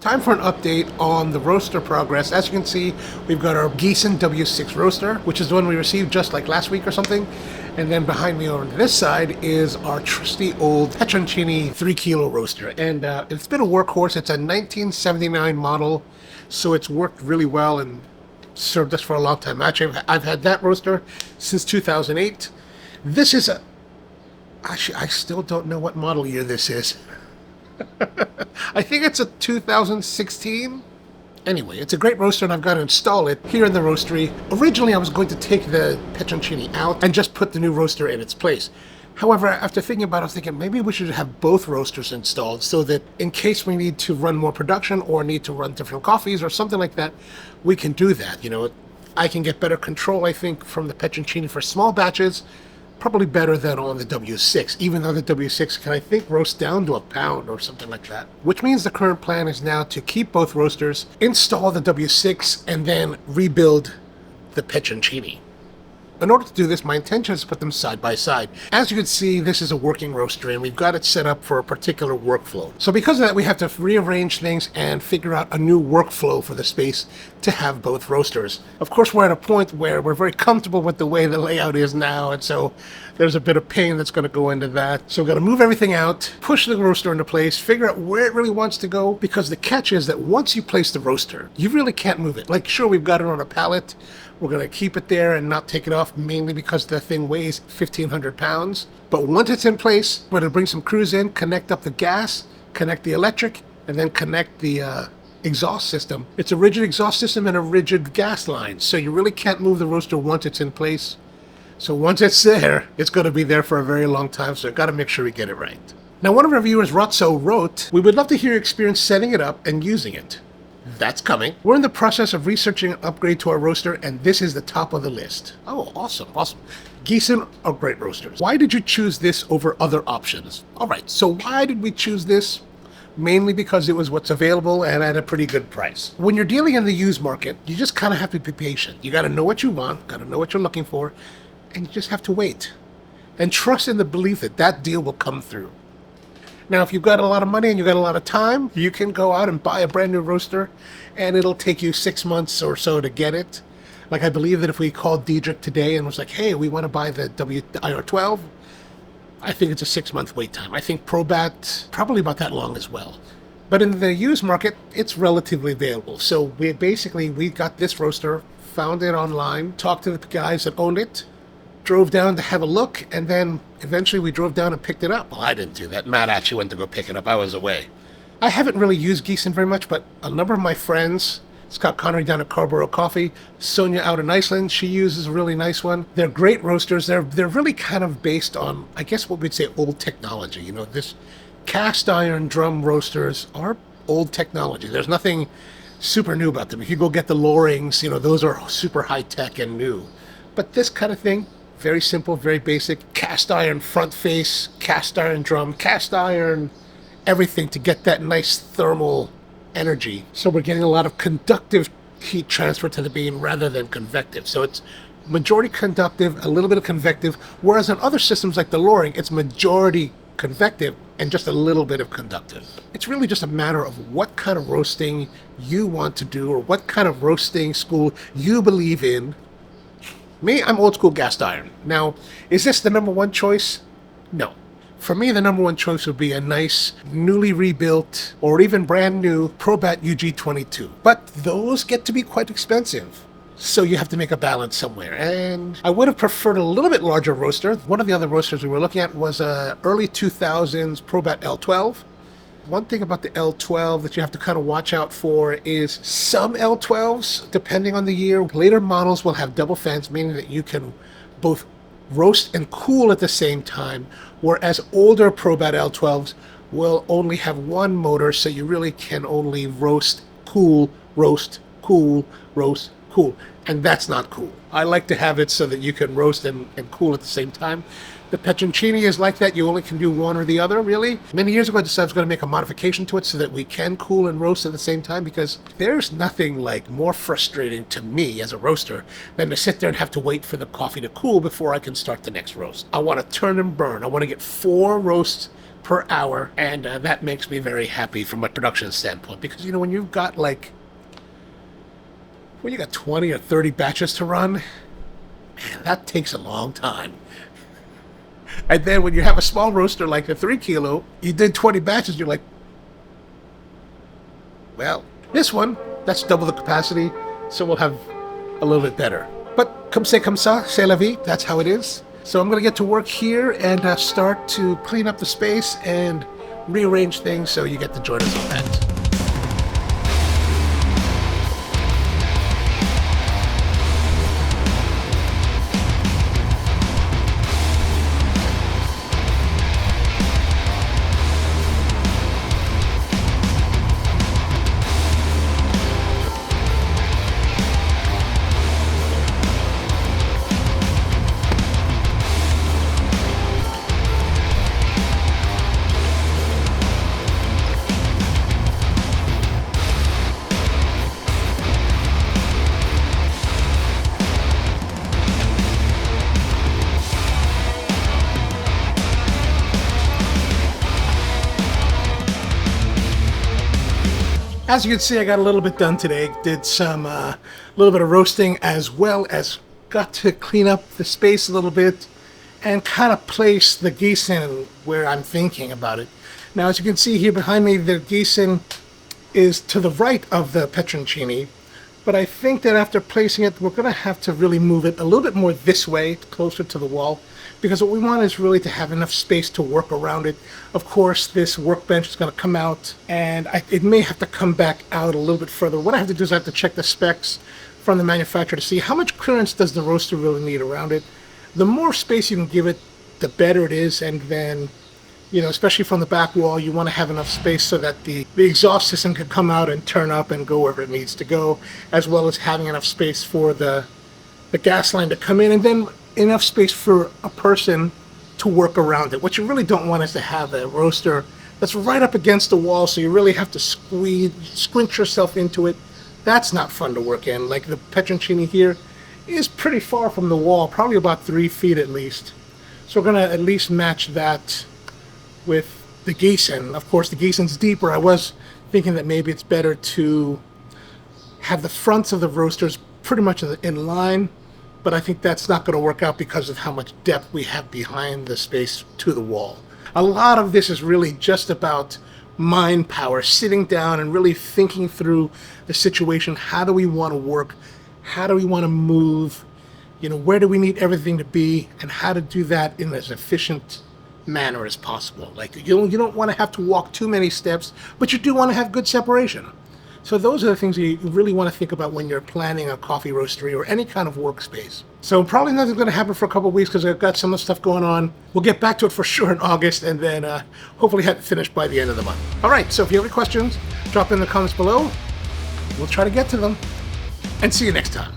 Time for an update on the roaster progress. As you can see, we've got our GIESEN W6 roaster, which is the one we received just like last week or something. And then behind me on this side is our trusty old Petroncini 3-kilo roaster. And it's been a workhorse. It's a 1979 model, so it's worked really well and served us for a long time. Actually, I've had that roaster since 2008. This is a... Actually, I still don't know what model year this is. I think it's a 2016. Anyway, it's a great roaster and I've got to install it here in the roastery. Originally, I was going to take the Petroncini out and just put the new roaster in its place. However, after thinking about it, I was thinking maybe we should have both roasters installed so that in case we need to run more production or need to run different coffees or something like that, we can do that. You know, I can get better control, I think, from the Petroncini for small batches. Probably better than on the W6, even though the W6 can, I think, roast down to a pound or something like that. Which means the current plan is now to keep both roasters, install the W6, and then rebuild the Petroncini. In order to do this, my intention is to put them side by side. As you can see, this is a working roaster, and we've got it set up for a particular workflow. So because of that, we have to rearrange things and figure out a new workflow for the space to have both roasters. Of course, we're at a point where we're very comfortable with the way the layout is now, and so there's a bit of pain that's going to go into that. So we've got to move everything out, push the roaster into place, figure out where it really wants to go, because the catch is that once you place the roaster, you really can't move it. Like, sure, we've got it on a pallet. We're going to keep it there and not take it off, mainly because the thing weighs 1,500 pounds. But once it's in place, we're going to bring some crews in, connect up the gas, connect the electric, and then connect the exhaust system. It's a rigid exhaust system and a rigid gas line, so you really can't move the roaster once it's in place. So once it's there, it's going to be there for a very long time, so I've got to make sure we get it right. Now, one of our viewers, Rotso, wrote, "We would love to hear your experience setting it up and using it." That's coming. We're in the process of researching an upgrade to our roaster, and this is the top of the list. Oh, awesome, awesome. GIESEN are great roasters. Why did you choose this over other options? All right, so why did we choose this? Mainly because it was what's available and at a pretty good price. When you're dealing in the used market, you just kind of have to be patient. You got to know what you want, got to know what you're looking for, and you just have to wait. And trust in the belief that that deal will come through. Now, if you've got a lot of money and you've got a lot of time, you can go out and buy a brand new roaster, and it'll take you 6 months or so to get it. Like, I believe that if we called Diedrich today and was like, hey, we want to buy the IR12, I think it's a 6-month wait time. I think Probat, probably about that long as well. But in the used market, it's relatively available. So we got this roaster, found it online, talked to the guys that owned it, drove down to have a look, and then eventually we drove down and picked it up. Well, I didn't do that. Matt actually went to go pick it up. I was away. I haven't really used GIESEN very much, but a number of my friends, Scott Connery down at Onocoffee, Sonia out in Iceland, she uses a really nice one. They're great roasters. They're really kind of based on, I guess what we'd say, old technology. You know, this cast iron drum roasters are old technology. There's nothing super new about them. If you go get the Lorings, you know, those are super high tech and new. But this kind of thing, very simple, very basic. Cast iron front face, cast iron drum, cast iron everything to get that nice thermal energy. So we're getting a lot of conductive heat transfer to the bean rather than convective. So it's majority conductive, a little bit of convective, whereas in other systems like the Loring, it's majority convective and just a little bit of conductive. It's really just a matter of what kind of roasting you want to do or what kind of roasting school you believe in. Me, I'm old school cast iron. Now, is this the number one choice? No. For me, the number one choice would be a nice, newly rebuilt, or even brand new Probat UG22. But those get to be quite expensive. So you have to make a balance somewhere. And I would have preferred a little bit larger roaster. One of the other roasters we were looking at was a early 2000s Probat L12. One thing about the L12 that you have to kind of watch out for is some L12s, depending on the year, later models will have double fans, meaning that you can both roast and cool at the same time, whereas older Probat L12s will only have one motor, so you really can only roast, cool, roast, cool, roast, cool. And that's not cool. I like to have it so that you can roast and cool at the same time. The Petroncini is like that. You only can do one or the other, really. Many years ago, I decided I was going to make a modification to it so that we can cool and roast at the same time, because there's nothing like more frustrating to me as a roaster than to sit there and have to wait for the coffee to cool before I can start the next roast. I want to turn and burn. I want to get 4 roasts per hour, and that makes me very happy from a production standpoint, because when you've got like 20 or 30 batches to run, man, that takes a long time. And then when you have a small roaster like the 3 kilo, you did 20 batches, you're like, well, this one, that's double the capacity, so we'll have a little bit better. But comme c'est comme ça, c'est la vie, that's how it is. So I'm going to get to work here and start to clean up the space and rearrange things, so you get to join us on that. As you can see, I got a little bit done today. Did some little bit of roasting, as well as got to clean up the space a little bit and kind of place the GIESEN where I'm thinking about it. Now, as you can see here behind me, the GIESEN is to the right of the Petroncini, but I think that after placing it, we're going to have to really move it a little bit more this way, closer to the wall, because what we want is really to have enough space to work around it. Of course, this workbench is going to come out, and it may have to come back out a little bit further. What I have to do is I have to check the specs from the manufacturer to see how much clearance does the roaster really need around it. The more space you can give it, the better it is, and then, especially from the back wall, you want to have enough space so that the exhaust system can come out and turn up and go wherever it needs to go, as well as having enough space for the gas line to come in, and then enough space for a person to work around it. What you really don't want is to have a roaster that's right up against the wall, so you really have to squint yourself into it. That's not fun to work in. Like the Petroncini here is pretty far from the wall, probably about 3 feet at least. So we're going to at least match that with the GIESEN. Of course, the GIESEN's deeper. I was thinking that maybe it's better to have the fronts of the roasters pretty much in line, but I think that's not going to work out because of how much depth we have behind the space to the wall. A lot of this is really just about mind power, sitting down and really thinking through the situation. How do we want to work? How do we want to move? Where do we need everything to be? And how to do that in as efficient manner as possible. Like, you don't want to have to walk too many steps, but you do want to have good separation. So those are the things you really want to think about when you're planning a coffee roastery or any kind of workspace. So probably nothing's going to happen for a couple of weeks because I've got some of the stuff going on. We'll get back to it for sure in August, and then hopefully have it finished by the end of the month. All right, so if you have any questions, drop in the comments below. We'll try to get to them. And see you next time.